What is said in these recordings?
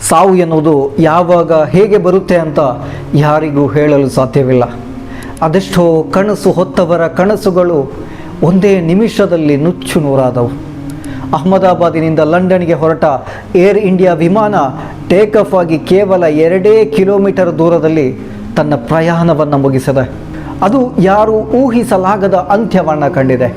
ಸಾವು ಎನ್ನುವುದು ಯಾವಾಗ ಹೇಗೆ ಬರುತ್ತೆ ಅಂತ ಯಾರಿಗೂ ಹೇಳಲು ಸಾಧ್ಯವಿಲ್ಲ. ಅದೆಷ್ಟೋ ಕನಸು ಹೊತ್ತವರ ಕನಸುಗಳು ಒಂದೇ ನಿಮಿಷದಲ್ಲಿ ನುಚ್ಚು ನೂರಾದವು. ಅಹಮದಾಬಾದಿನಿಂದ ಲಂಡನ್ಗೆ ಹೊರಟ ಏರ್ ಇಂಡಿಯಾ ವಿಮಾನ ಟೇಕ್ ಆಫ್ ಆಗಿ ಕೇವಲ 2 ಕಿಲೋಮೀಟರ್ ದೂರದಲ್ಲಿ ತನ್ನ ಪ್ರಯಾಣವನ್ನು ಮುಗಿಸಿದೆ. ಅದು ಯಾರೂ ಊಹಿಸಲಾಗದ ಅಂತ್ಯವನ್ನು ಕಂಡಿದೆ.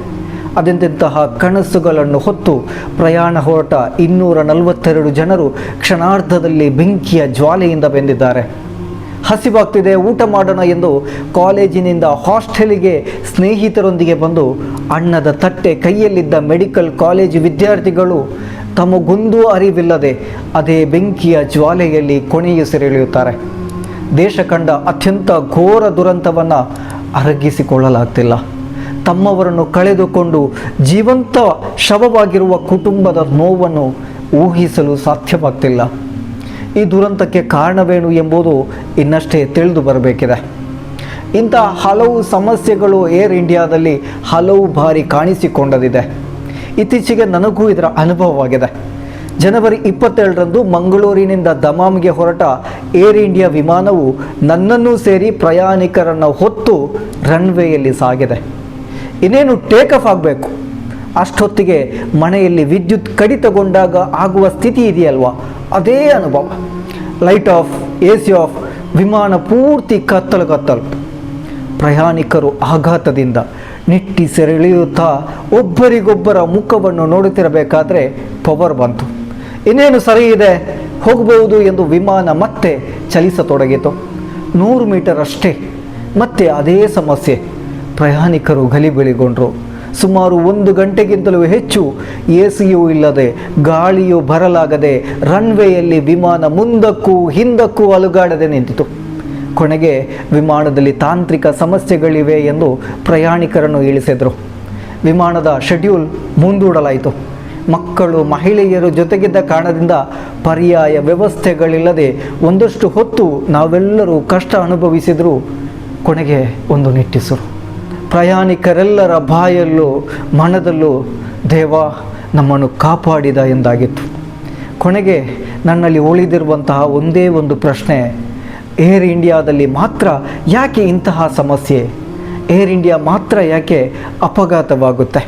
ಅದೆಂತೆಂತಹ ಕನಸುಗಳನ್ನು ಹೊತ್ತು ಪ್ರಯಾಣ ಹೊರಟ 242 ಜನರು ಕ್ಷಣಾರ್ಧದಲ್ಲಿ ಬೆಂಕಿಯ ಜ್ವಾಲೆಯಿಂದ ಬೆಂದಿದ್ದಾರೆ. ಹಸಿವಾಗ್ತಿದೆ, ಊಟ ಮಾಡೋಣ ಎಂದು ಕಾಲೇಜಿನಿಂದ ಹಾಸ್ಟೆಲಿಗೆ ಸ್ನೇಹಿತರೊಂದಿಗೆ ಬಂದು ಅನ್ನದ ತಟ್ಟೆ ಕೈಯಲ್ಲಿದ್ದ ಮೆಡಿಕಲ್ ಕಾಲೇಜು ವಿದ್ಯಾರ್ಥಿಗಳು ತಮಗೊಂದೂ ಅರಿವಿಲ್ಲದೆ ಅದೇ ಬೆಂಕಿಯ ಜ್ವಾಲೆಯಲ್ಲಿ ಕೊನೆಯುಸಿರೆಳೆಯುತ್ತಾರೆ. ದೇಶ ಕಂಡ ಅತ್ಯಂತ ಘೋರ ದುರಂತವನ್ನು ಅರಗಿಸಿಕೊಳ್ಳಲಾಗ್ತಿಲ್ಲ. ತಮ್ಮವರನ್ನು ಕಳೆದುಕೊಂಡು ಜೀವಂತ ಶವವಾಗಿರುವ ಕುಟುಂಬದ ನೋವನ್ನು ಊಹಿಸಲು ಸಾಧ್ಯವಾಗ್ತಿಲ್ಲ. ಈ ದುರಂತಕ್ಕೆ ಕಾರಣವೇನು ಎಂಬುದು ಇನ್ನಷ್ಟೇ ತಿಳಿದು ಬರಬೇಕಿದೆ. ಇಂಥ ಹಲವು ಸಮಸ್ಯೆಗಳು ಏರ್ ಇಂಡಿಯಾದಲ್ಲಿ ಹಲವು ಬಾರಿ ಕಾಣಿಸಿಕೊಂಡದಿದೆ. ಇತ್ತೀಚೆಗೆ ನನಗೂ ಇದರ ಅನುಭವವಾಗಿದೆ. ಜನವರಿ 27ರಂದು ಮಂಗಳೂರಿನಿಂದ ದಮಾಮ್ಗೆ ಹೊರಟ ಏರ್ ಇಂಡಿಯಾ ವಿಮಾನವು ನನ್ನನ್ನು ಸೇರಿ ಪ್ರಯಾಣಿಕರನ್ನು ಹೊತ್ತು ರನ್ವೇಯಲ್ಲಿ ಸಾಗಿದೆ. ಇನ್ನೇನು ಟೇಕ್ ಆಫ್ ಆಗಬೇಕು. ಅಷ್ಟೊತ್ತಿಗೆ ಮನೆಯಲ್ಲಿ ವಿದ್ಯುತ್ ಕಡಿತಗೊಂಡಾಗ ಆಗುವ ಸ್ಥಿತಿ ಇದೆಯಲ್ವ, ಅದೇ ಅನುಭವ. ಲೈಟ್ ಆಫ್, AC ಆಫ್, ವಿಮಾನ ಪೂರ್ತಿ ಕತ್ತಲು. ಪ್ರಯಾಣಿಕರು ಆಘಾತದಿಂದ ನಿಟ್ಟಿಸೆಳೆಯುತ್ತಾ ಒಬ್ಬರಿಗೊಬ್ಬರ ಮುಖವನ್ನು ನೋಡುತ್ತಿರಬೇಕಾದ್ರೆ ಪವರ್ ಬಂತು. ಇನ್ನೇನು ಸರಿ ಇದೆ, ಹೋಗಬಹುದು ಎಂದು ವಿಮಾನ ಮತ್ತೆ ಚಲಿಸತೊಡಗಿತು. 100 ಮೀಟರ್ ಅಷ್ಟೇ, ಮತ್ತೆ ಅದೇ ಸಮಸ್ಯೆ. ಪ್ರಯಾಣಿಕರು ಗಲಿಬಿಲಿಗೊಂಡರು. ಸುಮಾರು 1 ಗಂಟೆಗಿಂತಲೂ ಹೆಚ್ಚು AC ಇಲ್ಲದೆ, ಗಾಳಿಯೂ ಬರಲಾಗದೆ ರನ್ವೇಯಲ್ಲಿ ವಿಮಾನ ಮುಂದಕ್ಕೂ ಹಿಂದಕ್ಕೂ ಅಲುಗಾಡದೆ ನಿಂತಿತು. ಕೊನೆಗೆ ವಿಮಾನದಲ್ಲಿ ತಾಂತ್ರಿಕ ಸಮಸ್ಯೆಗಳಿವೆ ಎಂದು ಪ್ರಯಾಣಿಕರನ್ನು ಇಳಿಸಿದರು. ವಿಮಾನದ ಶೆಡ್ಯೂಲ್ ಮುಂದೂಡಲಾಯಿತು. ಮಕ್ಕಳು, ಮಹಿಳೆಯರು ಜೊತೆಗಿದ್ದ ಕಾರಣದಿಂದ ಪರ್ಯಾಯ ವ್ಯವಸ್ಥೆಗಳಿಲ್ಲದೆ ಒಂದಷ್ಟು ಹೊತ್ತು ನಾವೆಲ್ಲರೂ ಕಷ್ಟ ಅನುಭವಿಸಿದರೂ ಕೊನೆಗೆ ಒಂದು ನಿಟ್ಟಿಸರು. ಪ್ರಯಾಣಿಕರೆಲ್ಲರ ಬಾಯಲ್ಲೂ ಮನದಲ್ಲೂ ದೇವ ನಮ್ಮನ್ನು ಕಾಪಾಡಿದ ಎಂದಾಗಿತ್ತು. ಕೊನೆಗೆ ನನ್ನಲ್ಲಿ ಉಳಿದಿರುವಂತಹ ಒಂದೇ ಒಂದು ಪ್ರಶ್ನೆ, ಏರ್ ಇಂಡಿಯಾದಲ್ಲಿ ಮಾತ್ರ ಯಾಕೆ ಇಂತಹ ಸಮಸ್ಯೆ? ಏರ್ ಇಂಡಿಯಾ ಮಾತ್ರ ಯಾಕೆ ಅಪಘಾತವಾಗುತ್ತೆ?